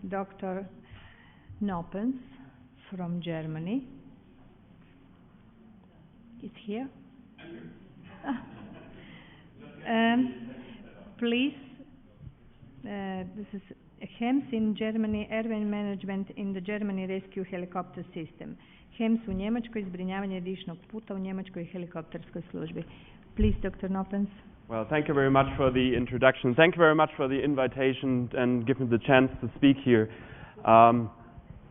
Dr. Noppens from Germany. Is here? Please, this is HEMS in Germany, airway management in the Germany rescue helicopter system. HEMS u Njemačkoj, zbrinjavanje dišnog puta u Njemačkoj helikopterskoj službi. Please, Dr. Noppens. Well, thank you very much for the introduction. Thank you very much for the invitation and giving me the chance to speak here.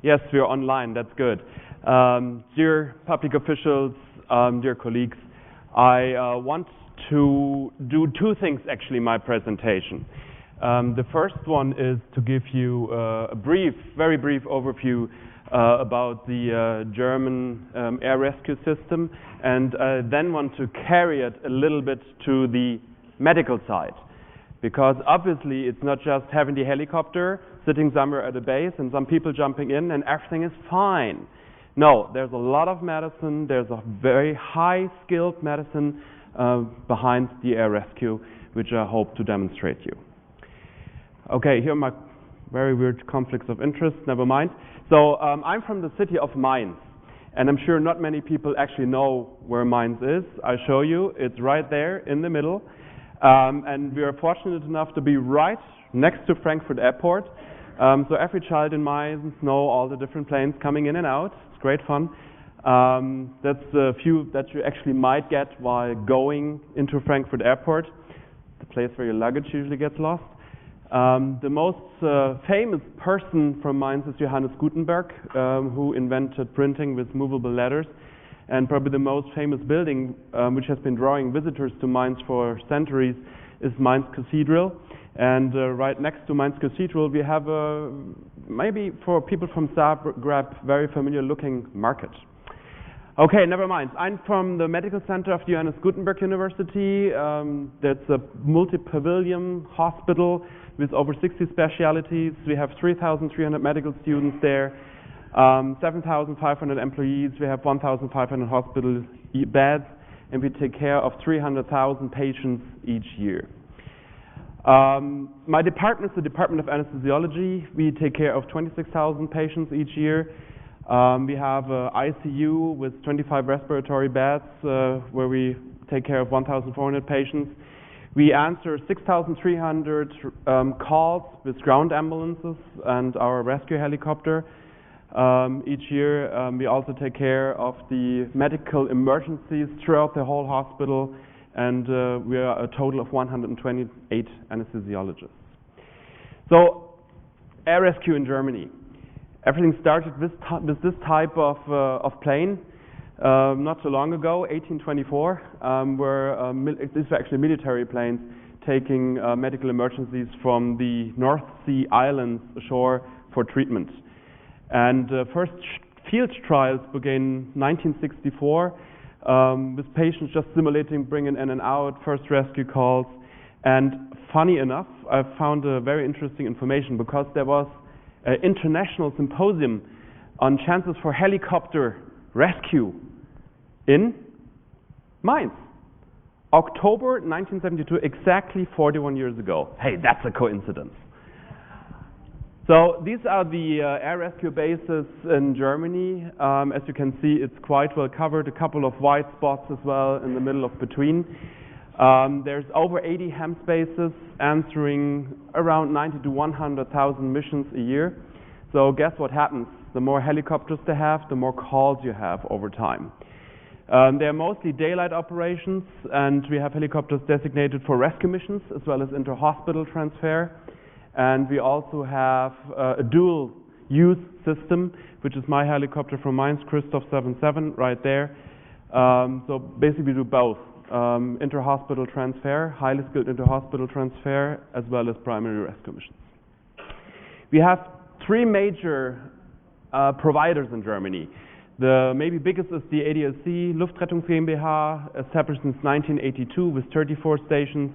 Yes, we're online, that's good. Dear public officials, dear colleagues, I want to do two things actually in my presentation. The first one is to give you a very brief overview about the German air rescue system, and then want to carry it a little bit to the medical side. Because obviously it's not just having the helicopter sitting somewhere at a base and some people jumping in and everything is fine. No, there's a lot of medicine, there's a very high skilled medicine behind the air rescue, which I hope to demonstrate you. Okay, here are my very weird conflicts of interest, never mind. So I'm from the city of Mainz, and I'm sure not many people actually know where Mainz is. I show you, it's right there in the middle. And we are fortunate enough to be right next to Frankfurt Airport. So every child in Mainz know all the different planes coming in and out. It's great fun. That's a few that you actually might get while going into Frankfurt Airport, the place where your luggage usually gets lost. The most famous person from Mainz is Johannes Gutenberg, who invented printing with movable letters. And probably the most famous building, which has been drawing visitors to Mainz for centuries, is Mainz Cathedral. And right next to Mainz Cathedral, we have a, maybe for people from Zagreb, very familiar looking market. Okay, never mind. I'm from the medical center of the Johannes Gutenberg University. That's a multi-pavilion hospital with over 60 specialties. We have 3,300 medical students there. 7,500 employees, we have 1,500 hospital beds, and we take care of 300,000 patients each year. My department is the Department of Anesthesiology. We take care of 26,000 patients each year. We have an ICU with 25 respiratory beds where we take care of 1,400 patients. We answer 6,300 calls with ground ambulances and our rescue helicopter. Each year we also take care of the medical emergencies throughout the whole hospital, and we are a total of 128 anesthesiologists. So, air rescue in Germany. Everything started with this type of plane not so long ago, 1824, where these were actually military planes taking medical emergencies from the North Sea islands ashore for treatment. And first field trials began in 1964 with patients just simulating bringing in and out, first rescue calls. And funny enough, I found a very interesting information because there was an international symposium on chances for helicopter rescue in Mainz. October 1972, exactly 41 years ago. Hey, that's a coincidence. So these are the air rescue bases in Germany. As you can see, it's quite well covered. A couple of white spots as well in the middle of between. There's over 80 HEMS bases answering around 90 to 100,000 missions a year. So guess what happens? The more helicopters they have, the more calls you have over time. They're mostly daylight operations, and we have helicopters designated for rescue missions as well as inter-hospital transfer. And we also have a dual-use system, which is my helicopter from Mainz, Christoph 77, right there. So basically we do both, inter-hospital transfer, highly skilled inter-hospital transfer, as well as primary rescue missions. We have three major providers in Germany. The maybe biggest is the ADAC Luftrettungs GmbH, established since 1982 with 34 stations.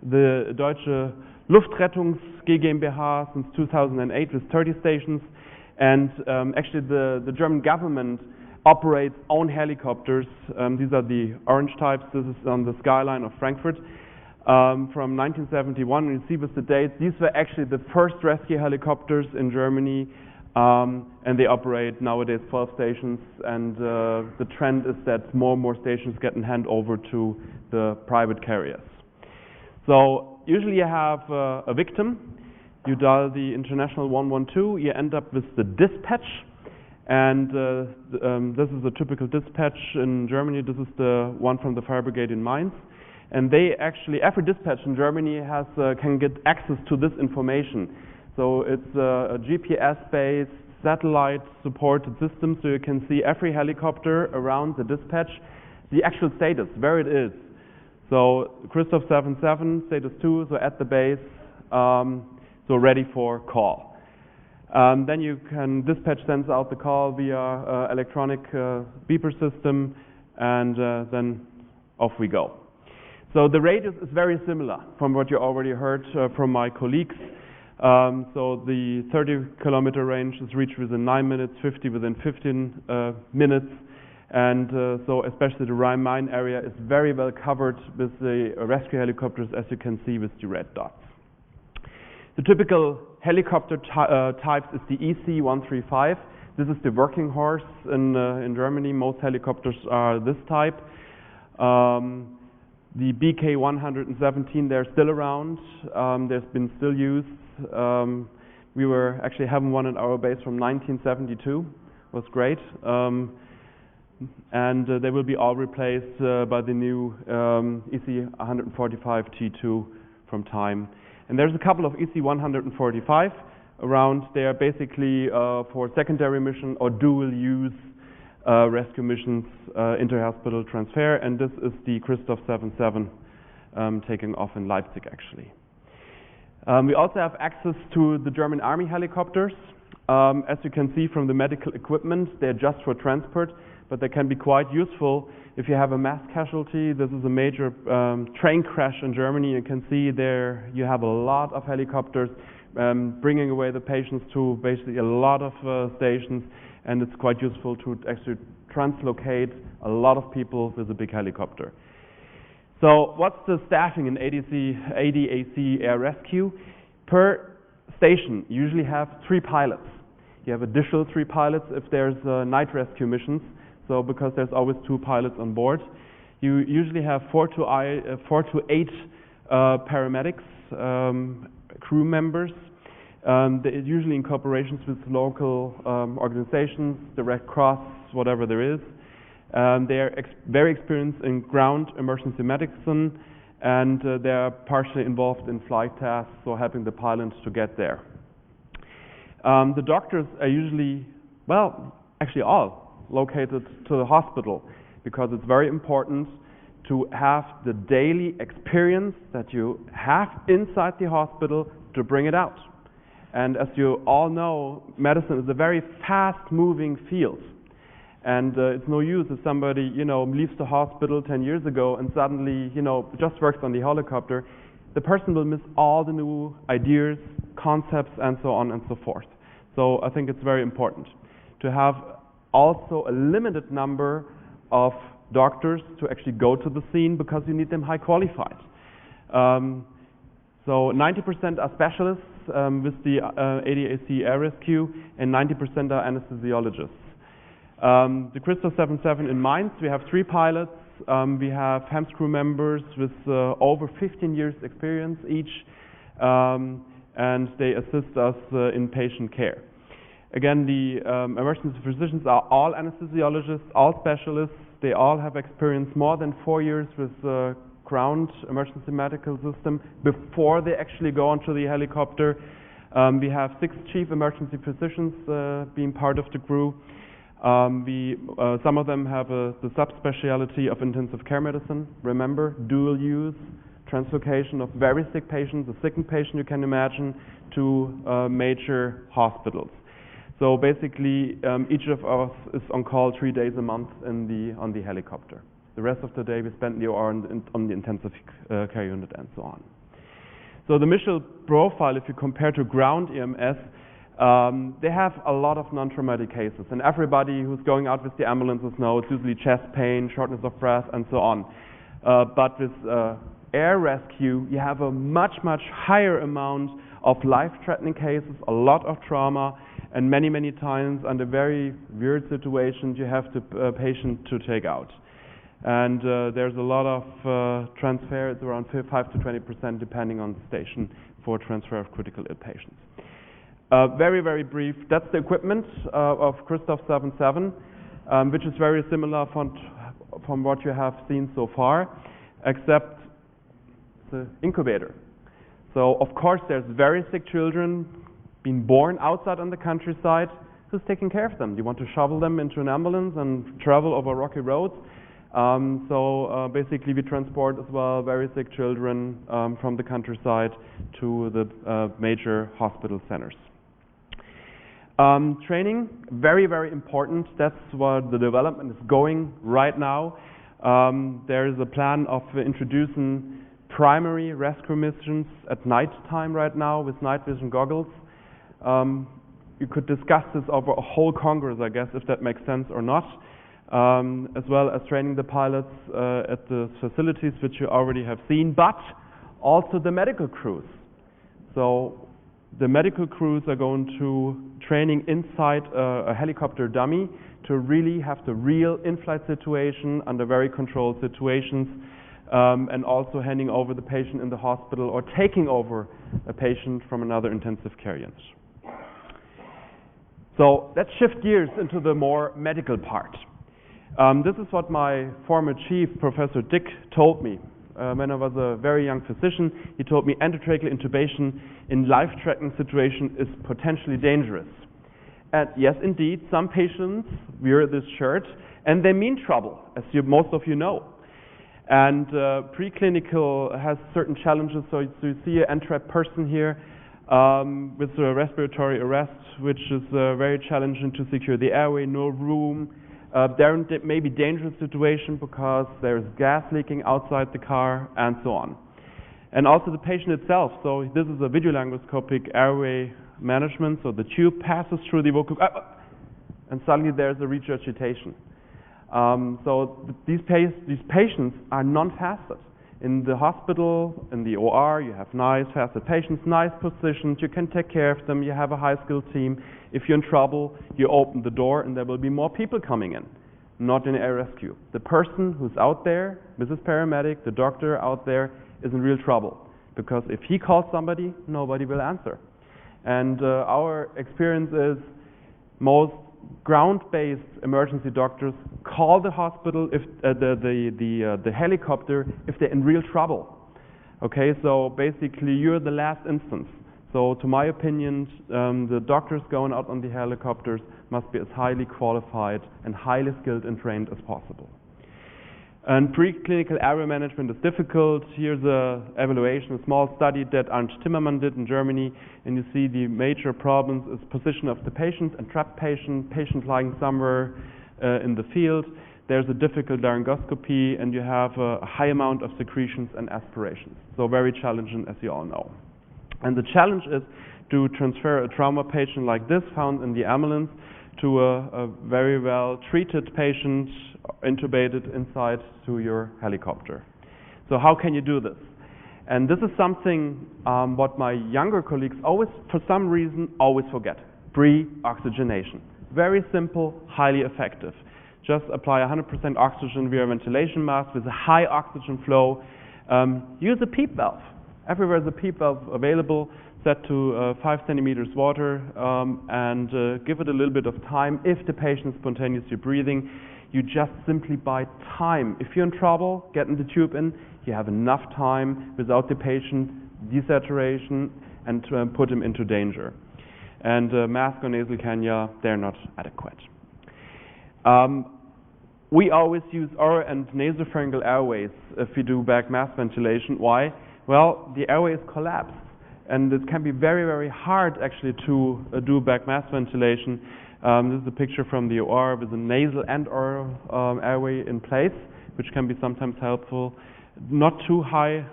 The Deutsche Luftrettungs GmbH since 2008 with 30 stations, and actually the German government operates own helicopters. These are the orange types. This is on the skyline of Frankfurt. from 1971. And you see with the dates, these were actually the first rescue helicopters in Germany, and they operate nowadays 12 stations, and the trend is that more and more stations get handed over to the private carriers. So usually you have a victim, you dial the international 112, you end up with the dispatch, and this is a typical dispatch in Germany. This is the one from the fire brigade in Mainz. And they actually, every dispatch in Germany has can get access to this information. So it's a GPS-based, satellite-supported system, so you can see every helicopter around the dispatch, the actual status, where it is. So Christoph 77, status 2, so at the base, so ready for call. Then you can, dispatch sends out the call via electronic beeper system, and then off we go. So the radius is very similar from what you already heard from my colleagues. So the 30-kilometer range is reached within 9 minutes, 50 within 15 minutes, and so especially the Rhine-Main area is very well covered with the rescue helicopters, as you can see with the red dots. The typical helicopter types is the EC-135. This is the working horse in Germany. Most helicopters are this type. The BK-117, they're still around. There's been still used. We were actually having one at our base from 1972. It was great. And they will be all replaced by the new EC-145 T2 from time. And there's a couple of EC-145 around. They are basically for secondary mission or dual use rescue missions, inter-hospital transfer, and this is the Christoph 77 taking off in Leipzig actually. We also have access to the German Army helicopters. As you can see from the medical equipment, they're just for transport, but they can be quite useful if you have a mass casualty. This is a major train crash in Germany. You can see there you have a lot of helicopters bringing away the patients to basically a lot of stations, and it's quite useful to actually translocate a lot of people with a big helicopter. So what's the staffing in ADAC Air Rescue? Per station, you usually have 3 pilots. You have additional 3 pilots if there's night rescue missions, so because there's always 2 pilots on board. You usually have 4 to 8 paramedics, crew members. They're usually in cooperations with local organizations, the Red Cross, whatever there is. They are very experienced in ground emergency medicine, and they are partially involved in flight tasks, so helping the pilots to get there. The doctors are usually, well, actually all located to the hospital, because it's very important to have the daily experience that you have inside the hospital to bring it out. And as you all know, medicine is a very fast-moving field. And it's no use if somebody, leaves the hospital 10 years ago and suddenly, just works on the helicopter. The person will miss all the new ideas, concepts, and so on and so forth. So I think it's very important to have also a limited number of doctors to actually go to the scene, because you need them high qualified. So 90% are specialists with the ADAC Air Rescue, and 90% are anesthesiologists. The Christoph 77 in Mainz, we have 3 pilots. We have HEMS crew members with over 15 years experience each, and they assist us in patient care. Again, the emergency physicians are all anesthesiologists, all specialists. They all have experience more than 4 years with ground emergency medical system before they actually go onto the helicopter. We have 6 chief emergency physicians being part of the crew. Some of them have the subspecialty of intensive care medicine. Remember, dual use, translocation of very sick patients, a sickened patient you can imagine, to major hospitals. So basically, each of us is on call 3 days a month on the helicopter. The rest of the day we spend on the intensive care unit and so on. So the mission profile, if you compare to ground EMS, they have a lot of non-traumatic cases, and everybody who's going out with the ambulances knows it's usually chest pain, shortness of breath, and so on. But with air rescue, you have a much, much higher amount of life-threatening cases, a lot of trauma, and many, many times under very weird situations you have the patient to take out. And there's a lot of transfer. It's around 5 to 20% depending on the station for transfer of critical ill patients. Very, very brief. That's the equipment of Christoph 77, which is very similar from what you have seen so far, except the incubator. So of course there's very sick children being born outside on the countryside. Who's taking care of them? Do you want to shovel them into an ambulance and travel over rocky roads? Basically we transport as well very sick children from the countryside to the major hospital centers. Training, very, very important. That's where the development is going right now. There is a plan of introducing primary rescue missions at night time right now with night vision goggles. You could discuss this over a whole Congress, I guess, if that makes sense or not, as well as training the pilots at the facilities which you already have seen, but also the medical crews. So the medical crews are going to training inside a helicopter dummy to really have the real in-flight situation under very controlled situations, and also handing over the patient in the hospital or taking over a patient from another intensive care unit. So let's shift gears into the more medical part. This is what my former chief, Professor Dick, told me when I was a very young physician. He told me endotracheal intubation in life-threatening situation is potentially dangerous. And yes, indeed, some patients wear this shirt and they mean trouble, as most of you know. And preclinical has certain challenges. So you see an entrapped person here with a respiratory arrest, which is very challenging to secure the airway, no room. There may be dangerous situation because there's gas leaking outside the car and so on. And also the patient itself. So this is a videolaryngoscopic airway management. So the tube passes through the vocal, and suddenly there's a regurgitation. These patients are non-fasted. In the hospital, in the OR, you have nice fasted patients, nice positions, you can take care of them, you have a high-skilled team. If you're in trouble, you open the door and there will be more people coming in, not in air rescue. The person who's out there, Mrs. Paramedic, the doctor out there, is in real trouble. Because if he calls somebody, nobody will answer. And our experience is most ground-based emergency doctors call the hospital, if the helicopter, if they're in real trouble. Okay, so basically you're the last instance. So to my opinion, the doctors going out on the helicopters must be as highly qualified and highly skilled and trained as possible. And preclinical airway management is difficult. Here's an evaluation, a small study that Arndt Timmermann did in Germany, and you see the major problems is position of the patient, entrapped patient lying somewhere in the field. There's a difficult laryngoscopy, and you have a high amount of secretions and aspirations. So very challenging, as you all know. And the challenge is to transfer a trauma patient like this found in the ambulance to a very well treated patient intubated inside to your helicopter. So how can you do this? And this is something what my younger colleagues always, for some reason, always forget. Pre-oxygenation. Very simple, highly effective. Just apply 100% oxygen via ventilation mask with a high oxygen flow. Use a PEEP valve. Everywhere there's a PEEP valve available, set to 5 centimeters water, and give it a little bit of time. If the patient is spontaneously breathing, you just simply buy time. If you're in trouble, getting the tube in, you have enough time without the patient desaturation and to put him into danger. And mask or nasal cannula, they're not adequate. We always use oral and nasopharyngeal airways if we do back mask ventilation. Why? Well, the airway is collapsed, and it can be very, very hard actually to do back mask ventilation. This is a picture from the OR with a nasal and oral airway in place, which can be sometimes helpful. Not too high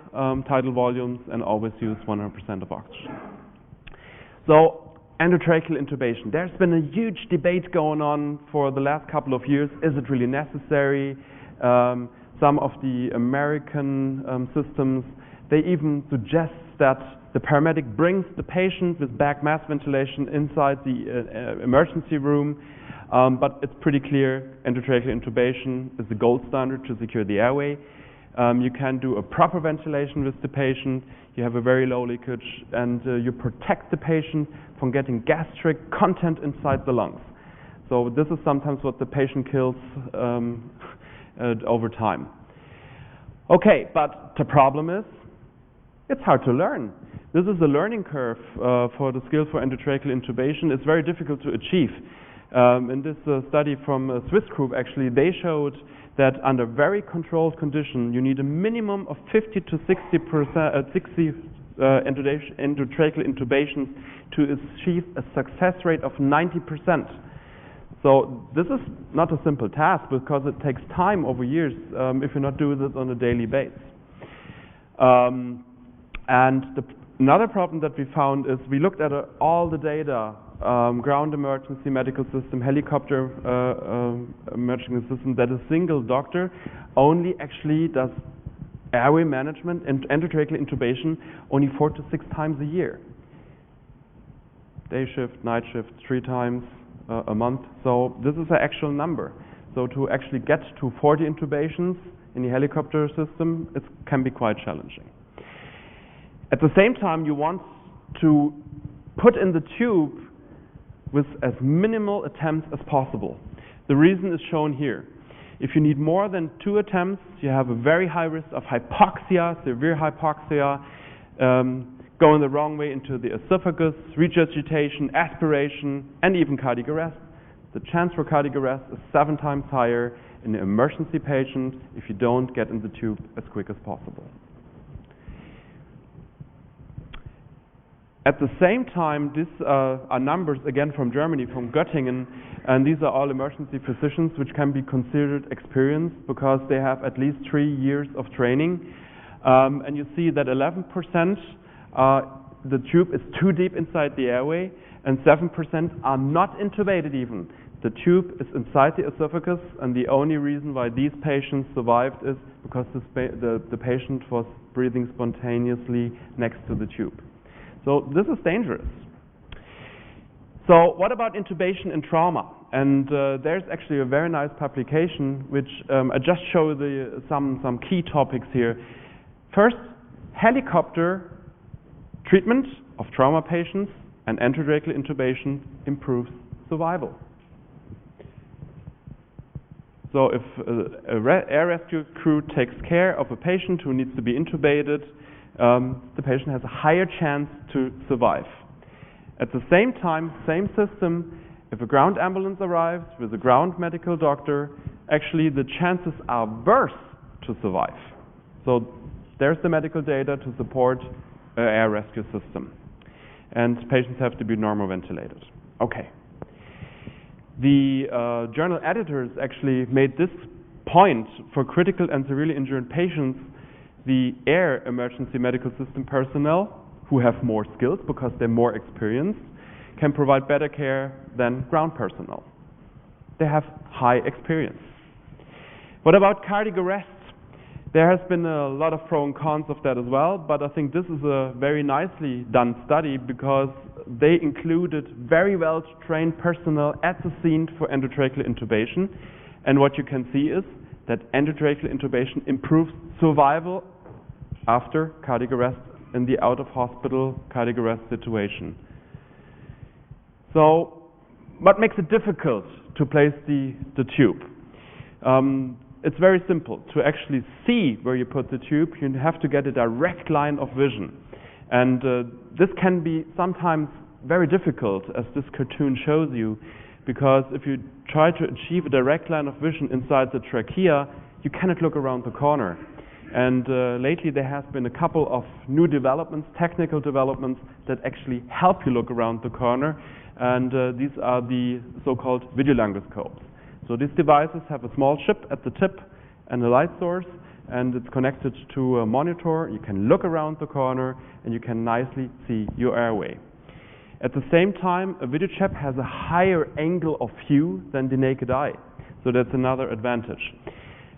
tidal volumes, and always use 100% of oxygen. So, endotracheal intubation. There's been a huge debate going on for the last couple of years. Is it really necessary? some of the American systems, they even suggest that the paramedic brings the patient with back mask ventilation inside the emergency room, but it's pretty clear endotracheal intubation is the gold standard to secure the airway. You can do a proper ventilation with the patient, you have a very low leakage, and you protect the patient from getting gastric content inside the lungs. So this is sometimes what the patient kills over time. Okay, but the problem is, it's hard to learn. This is a learning curve for the skill for endotracheal intubation. It's very difficult to achieve. In this study from a Swiss group, actually, they showed that under very controlled condition, you need a minimum of 50 to 60 endotracheal intubations to achieve a success rate of 90%. So this is not a simple task because it takes time over years if you're not doing this on a daily basis. Another problem that we found is we looked at all the data, ground emergency medical system, helicopter emergency system, that a single doctor only actually does airway management and endotracheal intubation only 4 to 6 times a year. Day shift, night shift, 3 times a month. So this is an actual number. So to actually get to 40 intubations in the helicopter system, it can be quite challenging. At the same time, you want to put in the tube with as minimal attempts as possible. The reason is shown here. If you need more than 2 attempts, you have a very high risk of hypoxia, severe hypoxia, going the wrong way into the esophagus, regurgitation, aspiration, and even cardiac arrest. The chance for cardiac arrest is 7 times higher in an emergency patient if you don't get in the tube as quick as possible. At the same time, these are numbers again from Germany, from Göttingen, and these are all emergency physicians which can be considered experienced because they have at least 3 years of training. And you see that 11% the tube is too deep inside the airway, and 7% are not intubated even. The tube is inside the esophagus, and the only reason why these patients survived is because the patient was breathing spontaneously next to the tube. So this is dangerous. So what about intubation in trauma? And there's actually a very nice publication which I just show some key topics here. First, helicopter treatment of trauma patients and endotracheal intubation improves survival. So if an air rescue crew takes care of a patient who needs to be intubated, the patient has a higher chance to survive. At the same time, same system, if a ground ambulance arrives with a ground medical doctor, actually the chances are worse to survive. So there's the medical data to support an air rescue system. And patients have to be normal ventilated. Okay. The journal editors actually made this point for critical and severely injured patients. The air emergency medical system personnel, who have more skills because they're more experienced, can provide better care than ground personnel. They have high experience. What about cardiac arrest? There has been a lot of pros and cons of that as well, but I think this is a very nicely done study because they included very well trained personnel at the scene for endotracheal intubation, and what you can see is that endotracheal intubation improves survival after cardiac arrest in the out-of-hospital cardiac arrest situation. So, what makes it difficult to place the tube? It's very simple. To actually see where you put the tube, you have to get a direct line of vision. And this can be sometimes very difficult, as this cartoon shows you, because if you try to achieve a direct line of vision inside the trachea, you cannot look around the corner. And lately there has been a couple of new developments, technical developments, that actually help you look around the corner. And these are the so-called videolaryngoscopes. So these devices have a small chip at the tip and a light source, and it's connected to a monitor. You can look around the corner and you can nicely see your airway. At the same time, a video chip has a higher angle of view than the naked eye. So that's another advantage.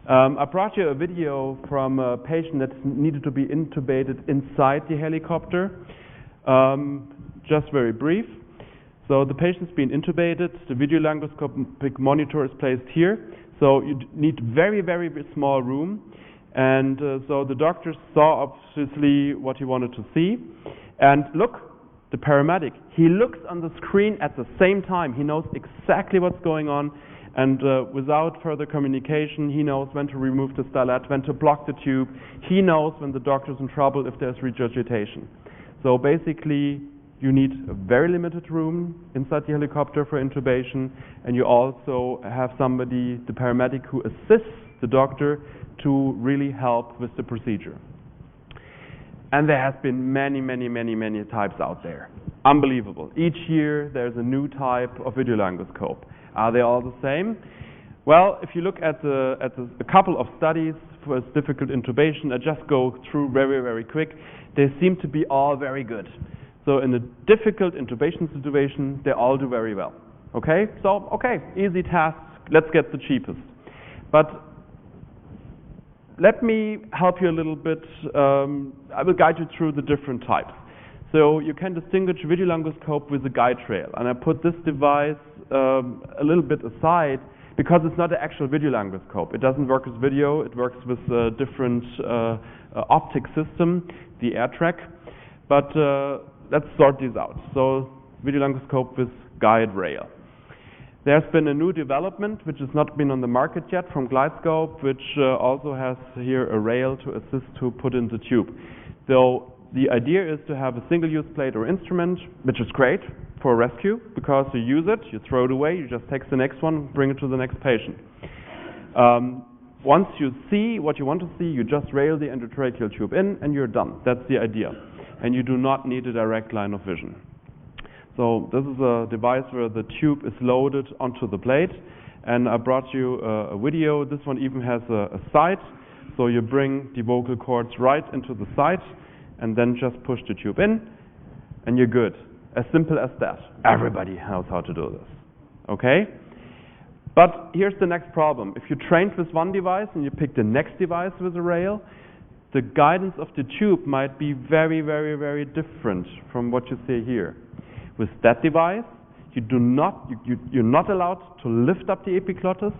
I brought you a video from a patient that needed to be intubated inside the helicopter. Just very brief. So the patient's been intubated, the video laryngoscopic monitor is placed here. So you need very, very small room. And so the doctor saw obviously what he wanted to see. And look, the paramedic, he looks on the screen at the same time. He knows exactly what's going on. And without further communication, he knows when to remove the stylet, when to block the tube. He knows when the doctor's in trouble if there's regurgitation. So basically, you need a very limited room inside the helicopter for intubation, and you also have somebody, the paramedic, who assists the doctor to really help with the procedure. And there has been many types out there. Unbelievable. Each year there's a new type of video laryngoscope. Are they all the same? Well, if you look at a couple of studies for difficult intubation, I just go through very quick. They seem to be all very good. So in a difficult intubation situation, they all do very well. Okay? So, okay, easy task, let's get the cheapest. But let me help you a little bit. I will guide you through the different types. So you can distinguish video laryngoscope with a guide rail. And I put this device a little bit aside because it's not an actual video laryngoscope. It doesn't work with video, it works with a different optic system, the AirTrack. But let's sort these out. So video laryngoscope with guide rail. There's been a new development which has not been on the market yet from GlideScope, which also has here a rail to assist to put in the tube. So the idea is to have a single-use plate or instrument, which is great for rescue because you use it, you throw it away, you just take the next one, bring it to the next patient. Once you see what you want to see, you just rail the endotracheal tube in and you're done. That's the idea. And you do not need a direct line of vision. So this is a device where the tube is loaded onto the plate, and I brought you a video. This one even has a site, so you bring the vocal cords right into the site and then just push the tube in and you're good. As simple as that. Everybody knows how to do this. Okay? But here's the next problem. If you trained with one device and you pick the next device with a rail, the guidance of the tube might be very different from what you see here. With that device, you're not allowed to lift up the epiglottis.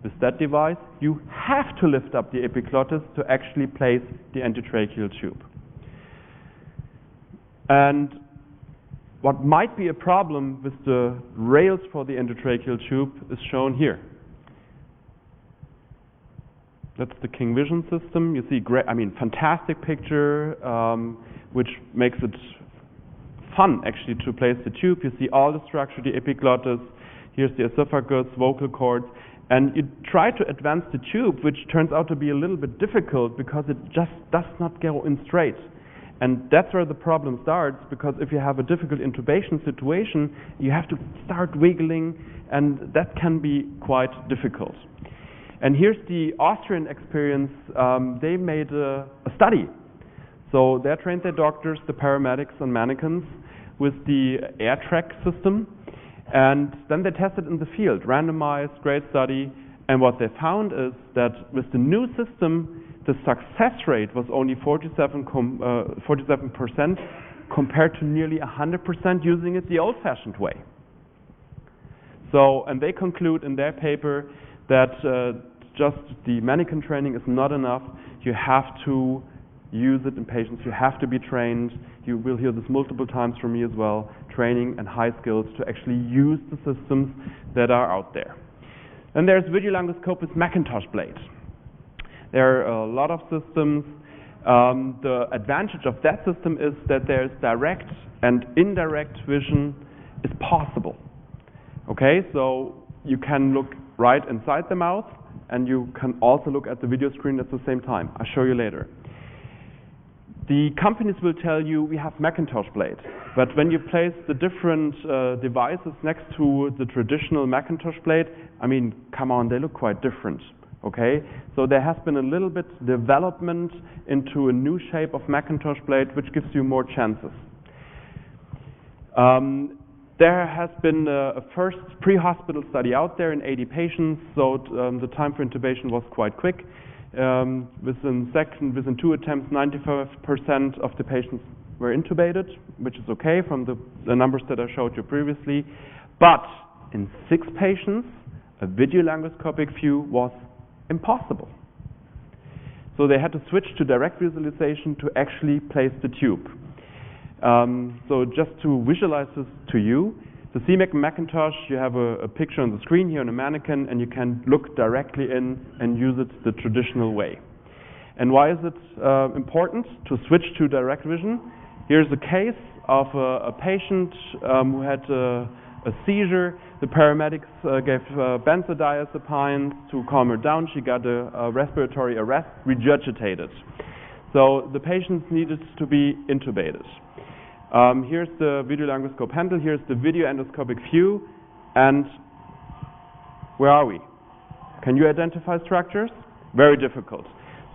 With that device, you have to lift up the epiglottis to actually place the endotracheal tube. And what might be a problem with the rails for the endotracheal tube is shown here. That's the King Vision system. You see, great, fantastic picture, which makes it fun actually to place the tube. You see all the structure, the epiglottis. Here's the esophagus, vocal cords, and you try to advance the tube, which turns out to be a little bit difficult because it just does not go in straight. And that's where the problem starts, because if you have a difficult intubation situation, you have to start wiggling, and that can be quite difficult. And here's the Austrian experience. They made a study. So they trained their doctors, the paramedics and mannequins with the AirTrack system. And then they tested in the field, randomized, great study. And what they found is that with the new system, the success rate was only 47% compared to nearly 100% using it the old-fashioned way. So, and they conclude in their paper that just the mannequin training is not enough. You have to use it in patients. You have to be trained. You will hear this multiple times from me as well. Training and high skills to actually use the systems that are out there. And there's video laryngoscope with Macintosh blade. There are a lot of systems. The advantage of that system is that there's direct and indirect vision is possible. Okay, so you can look right inside the mouth, and you can also look at the video screen at the same time. I'll show you later. The companies will tell you we have Macintosh blade, but when you place the different devices next to the traditional Macintosh blade, come on, they look quite different. Okay, so there has been a little bit development into a new shape of Macintosh blade, which gives you more chances. there has been a first pre-hospital study out there in 80 patients, so the time for intubation was quite quick. Within 2 attempts, 95% of the patients were intubated, which is okay from the numbers that I showed you previously. But in 6 patients, a video laryngoscopic view was impossible. So they had to switch to direct visualization to actually place the tube. So just to visualize this to you, the CMAC Macintosh, you have a picture on the screen here on a mannequin, and you can look directly in and use it the traditional way. And why is it important to switch to direct vision? Here's a case of a patient who had a seizure. The paramedics gave benzodiazepines to calm her down. She got a respiratory arrest, regurgitated. So the patient needed to be intubated. Here's the video laryngoscope handle. Here's the video endoscopic view. And where are we? Can you identify structures? Very difficult.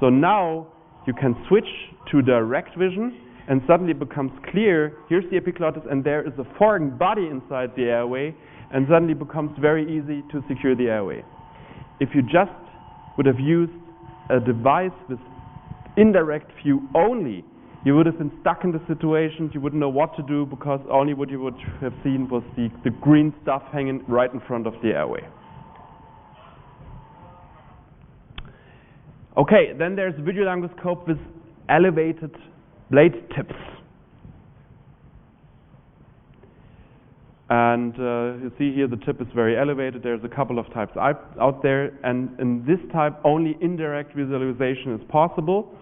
So now you can switch to direct vision, and suddenly it becomes clear, here's the epiglottis, and there is a foreign body inside the airway, and suddenly it becomes very easy to secure the airway. If you just would have used a device with indirect view only, you would have been stuck in the situation, you wouldn't know what to do, because only what you would have seen was the green stuff hanging right in front of the airway. Okay, then there's a video laryngoscope with elevated blade tips. And you see here the tip is very elevated. There's a couple of types out there, and in this type only indirect visualization is possible.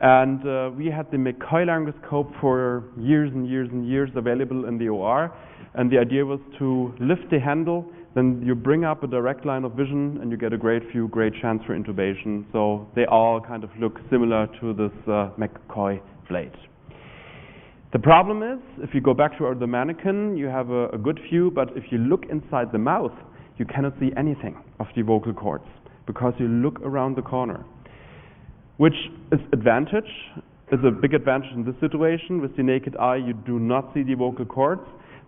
And we had the McCoy laryngoscope for years and years and years available in the OR, and the idea was to lift the handle, then you bring up a direct line of vision and you get a great view, great chance for intubation. So they all kind of look similar to this McCoy blade. The problem is, if you go back to the mannequin, you have a good view, but if you look inside the mouth, you cannot see anything of the vocal cords because you look around the corner. Which is a big advantage in this situation. With the naked eye, you do not see the vocal cords,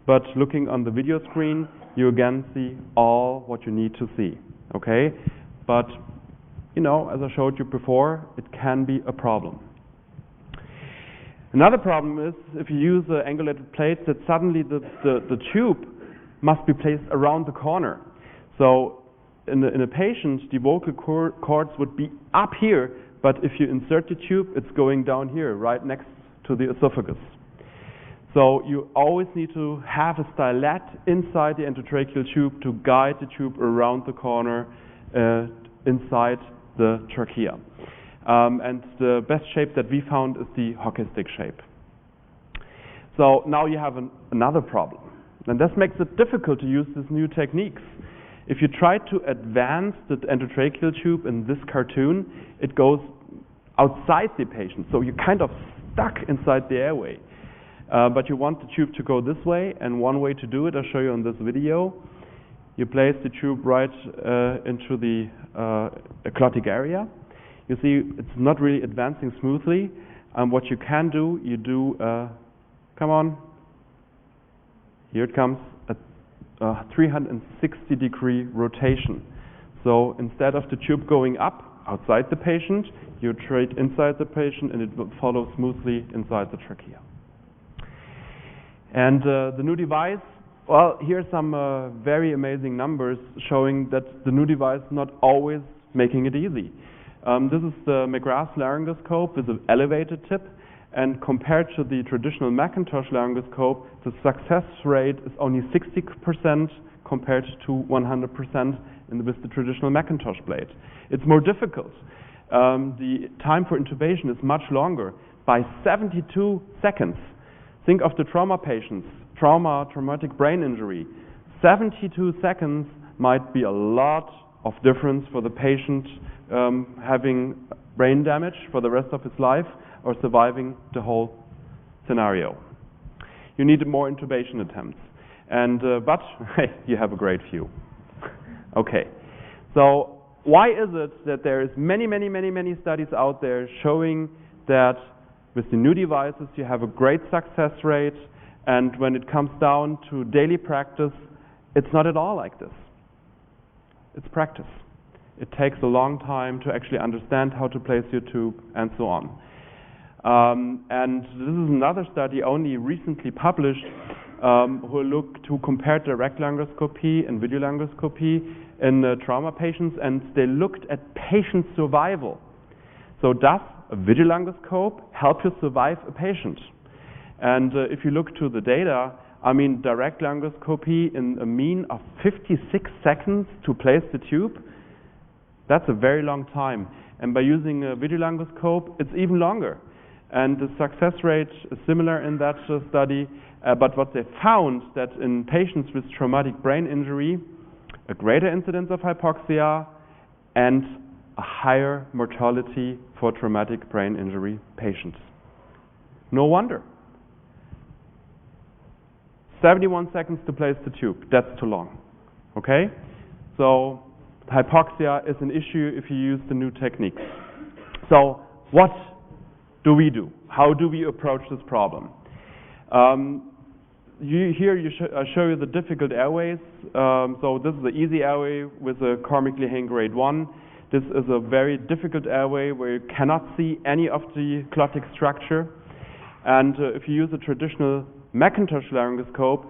but looking on the video screen, you again see all what you need to see. Okay? But, you know, as I showed you before, it can be a problem. Another problem is if you use angulated plates, that suddenly the tube must be placed around the corner. So in a patient, the vocal cords would be up here, but if you insert the tube, it's going down here, right next to the esophagus. So you always need to have a stylet inside the endotracheal tube to guide the tube around the corner inside the trachea. And the best shape that we found is the hockey stick shape. So now you have another problem. And this makes it difficult to use these new techniques. If you try to advance the endotracheal tube in this cartoon, it goes outside the patient. So you're kind of stuck inside the airway. But you want the tube to go this way, and one way to do it, I'll show you on this video. You place the tube right into the epiglottic area. You see, it's not really advancing smoothly. What you can do, you do, come on, here it comes, a 360-degree rotation. So instead of the tube going up outside the patient, you trade inside the patient, and it will follow smoothly inside the trachea. And the new device, well, here's some very amazing numbers showing that the new device is not always making it easy. This is the McGrath laryngoscope with an elevated tip, and compared to the traditional Macintosh laryngoscope, the success rate is only 60% compared to 100% with the traditional Macintosh blade. It's more difficult. The time for intubation is much longer, by 72 seconds. Think of the trauma patients, traumatic brain injury. 72 seconds might be a lot of difference for the patient having brain damage for the rest of his life or surviving the whole scenario. You need more intubation attempts. And but hey, you have a great view. Okay. So why is it that there is many studies out there showing that with the new devices you have a great success rate And when it comes down to daily practice, it's not at all like this. It's practice. It takes a long time to actually understand how to place your tube and so on. And this is another study only recently published who compared direct laryngoscopy and video laryngoscopy in trauma patients, and they looked at patient survival. So does a video laryngoscope help you survive a patient? And if you look to the data, I mean, direct laryngoscopy in a mean of 56 seconds to place the tube, that's a very long time. And by using a video laryngoscope, it's even longer. And the success rate is similar in that study, but what they found that in patients with traumatic brain injury, a greater incidence of hypoxia and a higher mortality for traumatic brain injury patients. No wonder. 71 seconds to place the tube, that's too long. Okay? So hypoxia is an issue if you use the new techniques. So what do we do? How do we approach this problem? I show you the difficult airways. So this is the easy airway with a Cormick-Lehane grade 1. This is a very difficult airway where you cannot see any of the glottic structure. And if you use a traditional Macintosh laryngoscope,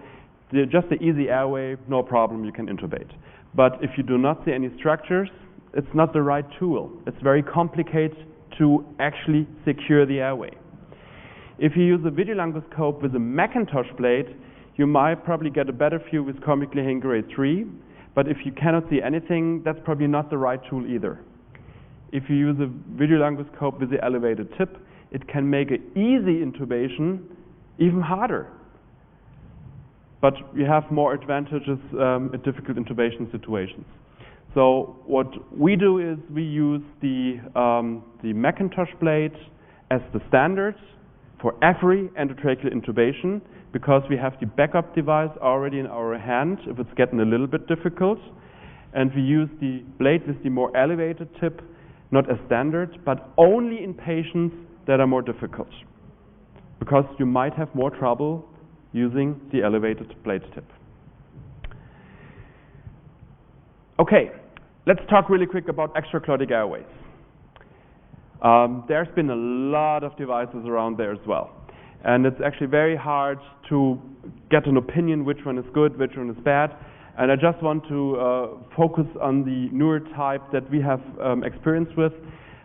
just the easy airway, no problem, you can intubate. But if you do not see any structures, it's not the right tool. It's very complicated to actually secure the airway. If you use a video laryngoscope with a Macintosh blade, you might probably get a better view with Cormick-Lehane grade 3, but if you cannot see anything, that's probably not the right tool either. If you use a video laryngoscope with the elevated tip, it can make an easy intubation even harder. But you have more advantages in difficult intubation situations. So what we do is we use the Macintosh blade as the standard for every endotracheal intubation, because we have the backup device already in our hand if it's getting a little bit difficult. And we use the blade with the more elevated tip, not as standard, but only in patients that are more difficult, because you might have more trouble using the elevated blade tip. Okay, let's talk really quick about extraclottic airways. There's been a lot of devices around there as well. And it's actually very hard to get an opinion which one is good, which one is bad. And I just want to focus on the newer type that we have experience with.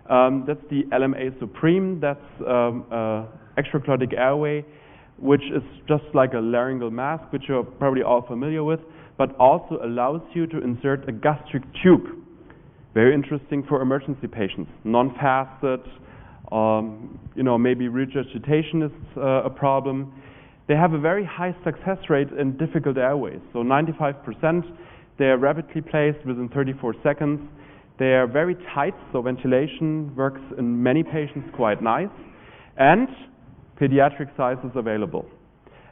That's the LMA Supreme. That's extraclottic airway, which is just like a laryngeal mask, which you're probably all familiar with, but also allows you to insert a gastric tube. Very interesting for emergency patients. Non-fasted, maybe regurgitation is a problem. They have a very high success rate in difficult airways. So 95%, they are rapidly placed within 34 seconds. They are very tight, so ventilation works in many patients quite nice. And pediatric sizes available.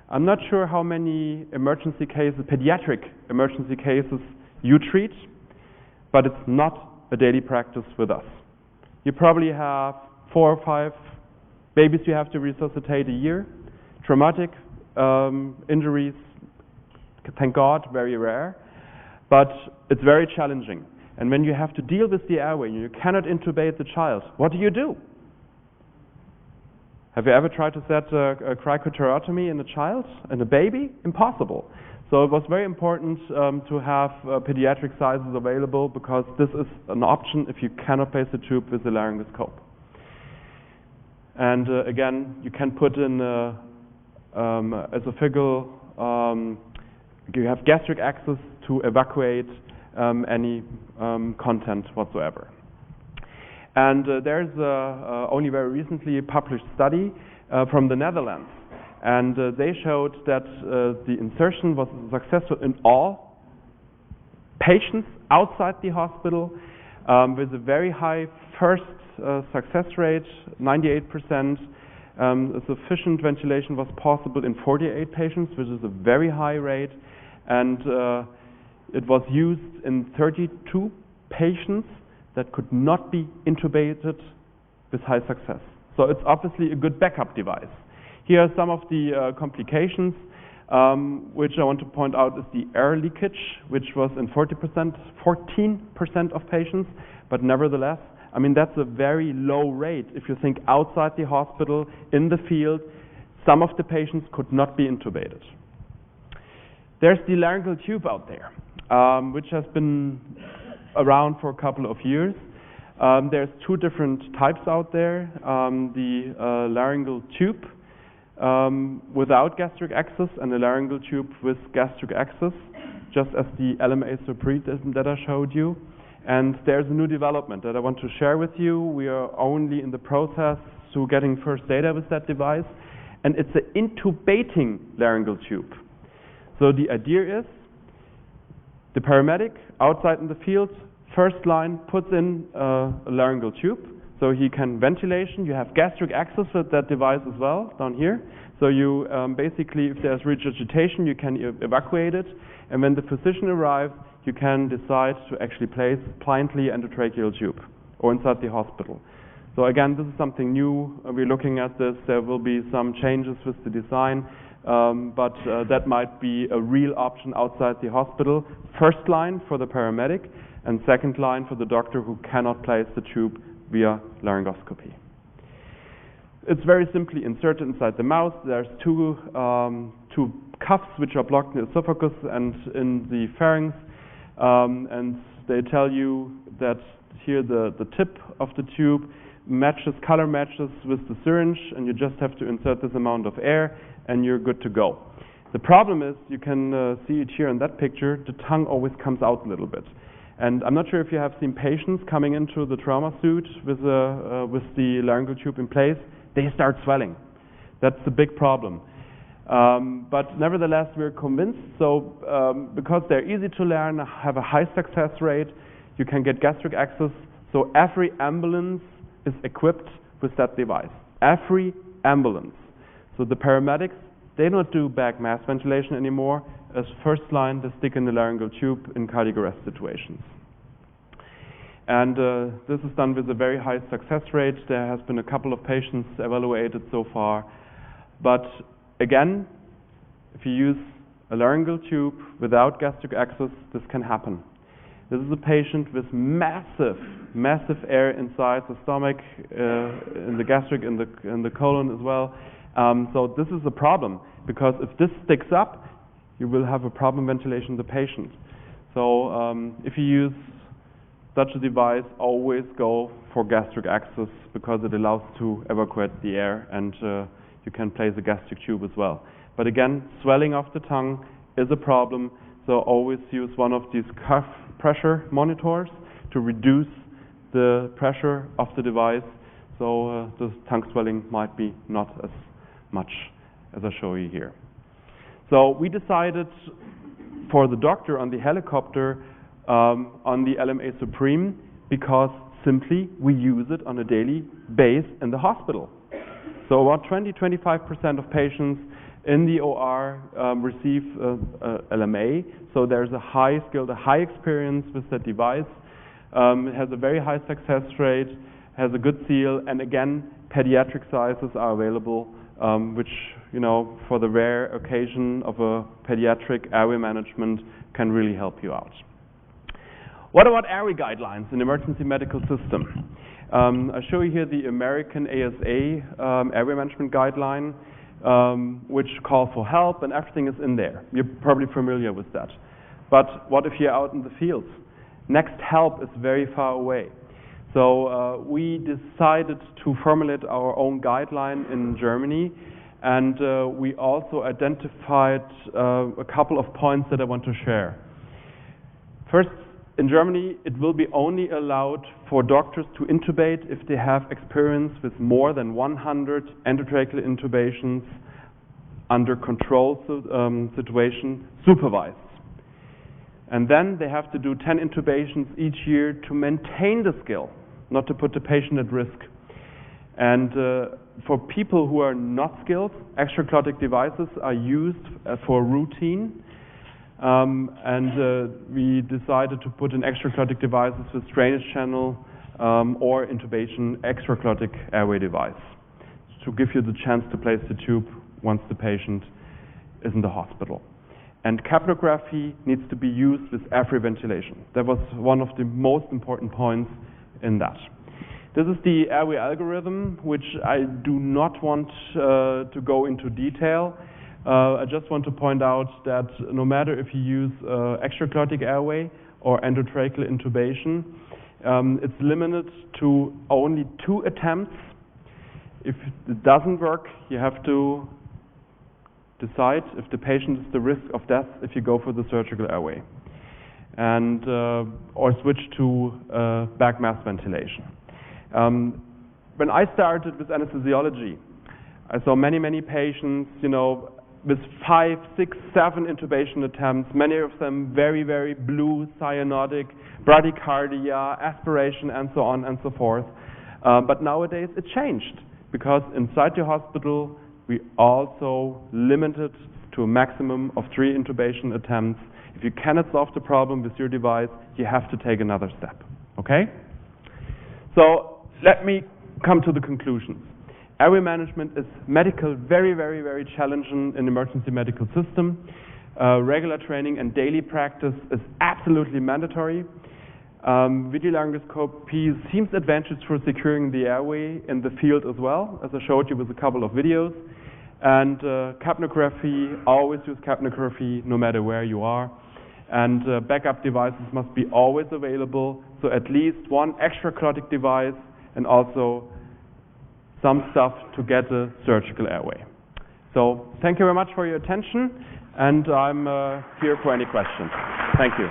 I'm not sure how many pediatric emergency cases you treat, but it's not a daily practice with us. You probably have 4 or 5 babies you have to resuscitate a year. Traumatic injuries, thank God, very rare, but it's very challenging. And when you have to deal with the airway, you cannot intubate the child, what do? Have you ever tried to set a cricothyrotomy in a child, in a baby? Impossible. So it was very important to have pediatric sizes available, because this is an option if you cannot place the tube with the laryngoscope. And again, you can put in esophageal, you have gastric access to evacuate any content whatsoever. And there's only very recently published study from the Netherlands. And they showed that the insertion was successful in all patients outside the hospital with a very high first success rate, 98%. Sufficient ventilation was possible in 48 patients, which is a very high rate. And it was used in 32 patients that could not be intubated with high success. So it's obviously a good backup device. Here are some of the complications, which I want to point out is the air leakage, which was in 14% of patients, but nevertheless, I mean, that's a very low rate. If you think outside the hospital, in the field, some of the patients could not be intubated. There's the laryngeal tube out there, which has been around for a couple of years. There's two different types out there. The laryngeal tube without gastric access and the laryngeal tube with gastric access, just as the LMA Supreme that I showed you. And there's a new development that I want to share with you. We are only in the process to getting first data with that device, and it's an intubating laryngeal tube. So the idea is the paramedic outside in the field, first line, puts in a laryngeal tube, so he can ventilation. You have gastric access with that device as well, down here. So you basically, if there's regurgitation, you can evacuate it, and when the physician arrives, you can decide to actually place blindly endotracheal tube or inside the hospital. So again, this is something new. We're looking at this. There will be some changes with the design, but that might be a real option outside the hospital. First line for the paramedic, and second line for the doctor who cannot place the tube via laryngoscopy. It's very simply inserted inside the mouth. There's two cuffs which are blocked in the esophagus and in the pharynx, and they tell you that here the tip of the tube color matches with the syringe, and you just have to insert this amount of air and you're good to go. The problem is, you can see it here in that picture, the tongue always comes out a little bit. And I'm not sure if you have seen patients coming into the trauma suite with the laryngeal tube in place. They start swelling. That's a big problem. But nevertheless, we're convinced. So because they're easy to learn, have a high success rate, you can get gastric access. So every ambulance is equipped with that device. Every ambulance. So the paramedics, they don't do back mass ventilation anymore. As first line, they stick in the laryngeal tube in cardiac arrest situations. And this is done with a very high success rate. There has been a couple of patients evaluated so far. But again, if you use a laryngeal tube without gastric access, this can happen. This is a patient with massive air inside the stomach, in the gastric, in the colon as well. So this is a problem, because if this sticks up, you will have a problem ventilation the patient. So if you use such a device, always go for gastric access, because it allows to evacuate the air, and you can place a gastric tube as well. But again, swelling of the tongue is a problem, so always use one of these cuff pressure monitors to reduce the pressure of the device, so the tongue swelling might be not as much as I show you here. So we decided for the doctor on the helicopter on the LMA Supreme, because simply we use it on a daily basis in the hospital. So about 20-25% of patients in the OR receive LMA. So there's a high skill, a high experience with that device. It has a very high success rate, has a good seal, and again, pediatric sizes are available, which, you know, for the rare occasion of a pediatric airway management can really help you out. What about airway guidelines in emergency medical system? I show you here the American ASA airway management guideline, which call for help, and everything is in there. You're probably familiar with that. But what if you're out in the fields? Next help is very far away. So we decided to formulate our own guideline in Germany, and we also identified a couple of points that I want to share. First, in Germany, it will be only allowed for doctors to intubate if they have experience with more than 100 endotracheal intubations under controlled situation, supervised. And then they have to do 10 intubations each year to maintain the skill, not to put the patient at risk. And for people who are not skilled, extraglottic devices are used for routine. We decided to put in extraglottic devices with drainage channel or intubation extraglottic airway device to give you the chance to place the tube once the patient is in the hospital. And capnography needs to be used with every ventilation. That was one of the most important points in that. This is the airway algorithm, which I do not want to go into detail. I just want to point out that no matter if you use extraglottic airway or endotracheal intubation, it's limited to only 2 attempts. If it doesn't work, you have to decide if the patient is the risk of death if you go for the surgical airway, and or switch to back mask ventilation. When I started with anesthesiology, I saw many patients, you know, with 5, 6, 7 intubation attempts, many of them very blue, cyanotic, bradycardia, aspiration, and so on and so forth. But nowadays it changed, because inside the hospital we also limited to a maximum of 3 intubation attempts. If you cannot solve the problem with your device, you have to take another step. Okay? So let me come to the conclusions. Airway management is medical very challenging in emergency medical system. Regular training and daily practice is absolutely mandatory. Video laryngoscopy seems advantageous for securing the airway in the field as well, as I showed you with a couple of videos. And capnography, always use capnography no matter where you are. And backup devices must be always available, so at least 1 extraglottic device and also some stuff to get a surgical airway. So thank you very much for your attention, and I'm here for any questions. Thank you.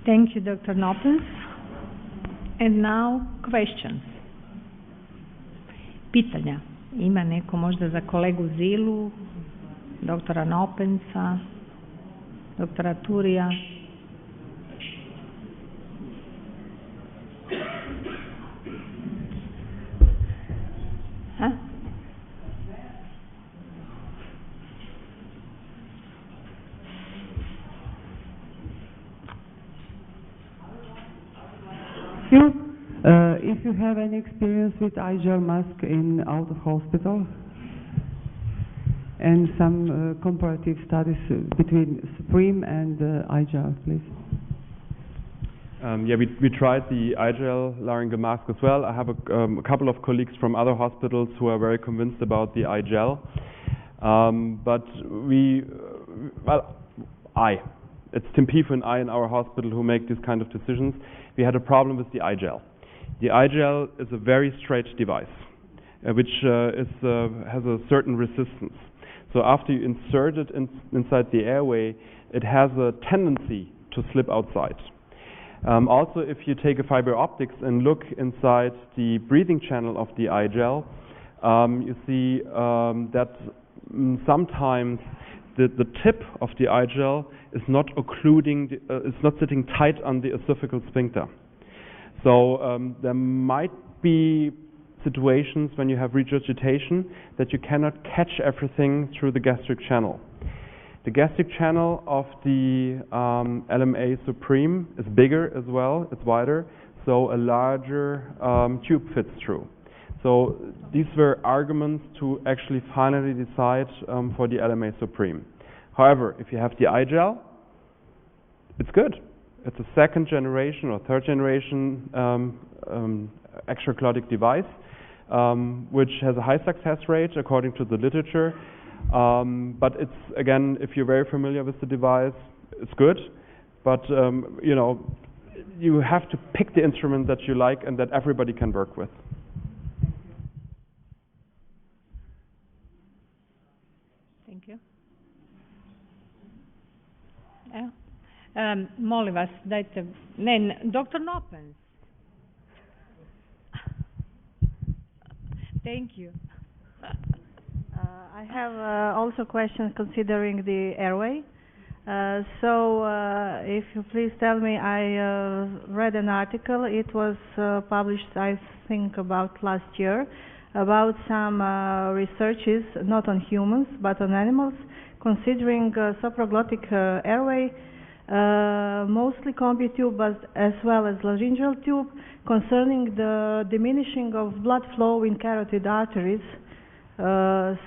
Thank you, Dr. Noppens. And now questions. Pitanja. Ima neko možda za kolegu Zilu, doktora Noppensa, doktora Turija? If you have any experience with iGel mask out of hospital, and some comparative studies between Supreme and iGel, please. Yeah, we tried the iGel laryngeal mask as well. I have a couple of colleagues from other hospitals who are very convinced about the iGel. But it's Tim Piefer and I in our hospital who make these kind of decisions. We had a problem with the iGel. The iGel is a very straight device, which has a certain resistance. So after you insert it inside the airway, it has a tendency to slip outside. Also, if you take a fiber optics and look inside the breathing channel of the iGel, you see that sometimes the tip of the iGel is not occluding, it's not sitting tight on the esophageal sphincter. So there might be situations when you have regurgitation that you cannot catch everything through the gastric channel. The gastric channel of the LMA Supreme is bigger as well, it's wider, so a larger tube fits through. So these were arguments to actually finally decide for the LMA Supreme. However, if you have the iGel, it's good. It's a 2nd generation or 3rd generation extraglottic device, which has a high success rate according to the literature. But it's, again, if you're very familiar with the device, it's good. But you know, you have to pick the instrument that you like and that everybody can work with. Thank you. Yeah. Molim vas, dajte... Ne, Dr. Noppens. Thank you. I have also a question considering the airway. If you please tell me, I read an article, it was published I think about last year, about some researches, not on humans but on animals, considering supraglottic airway mostly combi tube as well as laryngeal tube, concerning the diminishing of blood flow in carotid arteries. That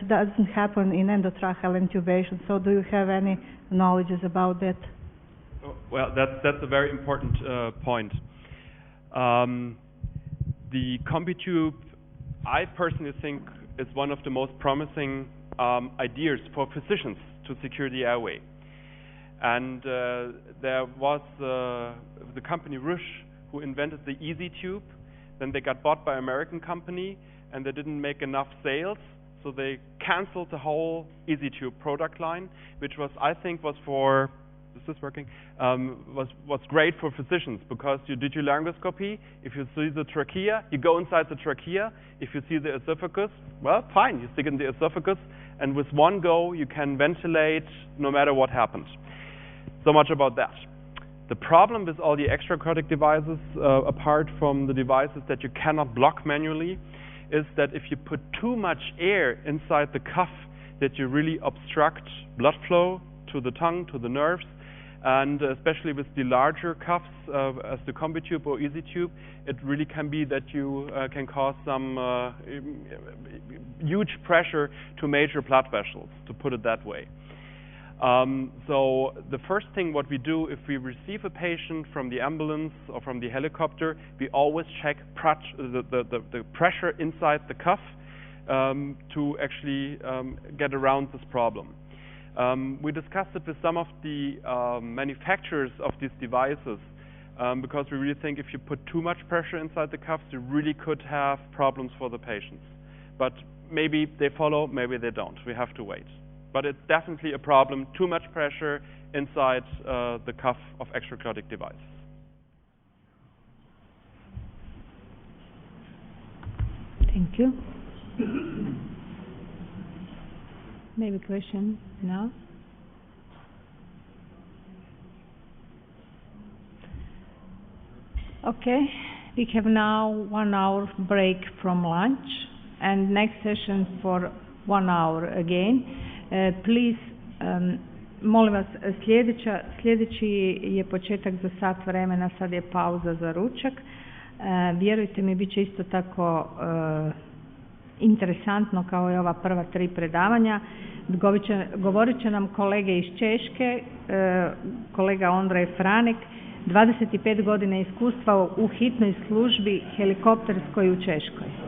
doesn't happen in endotracheal intubation. So do you have any knowledge about that? Well, that's a very important point. The combi tube, I personally think, is one of the most promising ideas for physicians to secure the airway. And there was the company Roche who invented the Easy Tube. Then they got bought by an American company, and they didn't make enough sales, so they canceled the whole Easy Tube product line, which was, I think, was for, is this working? Was great for physicians, because you did your laryngoscopy. If you see the trachea, you go inside the trachea. If you see the esophagus, well, fine, you stick in the esophagus, and with one go, you can ventilate no matter what happens. So much about that. The problem with all the extracardiac devices, apart from the devices that you cannot block manually, is that if you put too much air inside the cuff, that you really obstruct blood flow to the tongue, to the nerves, and especially with the larger cuffs, as the combi tube or easy tube, it really can be that you can cause some huge pressure to major blood vessels, to put it that way. So the first thing what we do if we receive a patient from the ambulance or from the helicopter, we always check the pressure inside the cuff to actually get around this problem. We discussed it with some of the manufacturers of these devices because we really think if you put too much pressure inside the cuffs, you really could have problems for the patients. But maybe they follow, maybe they don't. We have to wait. But it's definitely a problem, too much pressure inside the cuff of extracardiac devices. Thank you. Maybe question now? Okay, we have now 1 hour break from lunch and next session for 1 hour again. Please, molim vas, sljedeći je početak za sat vremena, sad je pauza za ručak. Vjerujte mi, bit će isto tako interesantno kao i ova prva 3 predavanja. Govorit će nam kolege iz Češke, kolega Ondrej Franek, 25 godina iskustva u hitnoj službi helikopterskoj u Češkoj.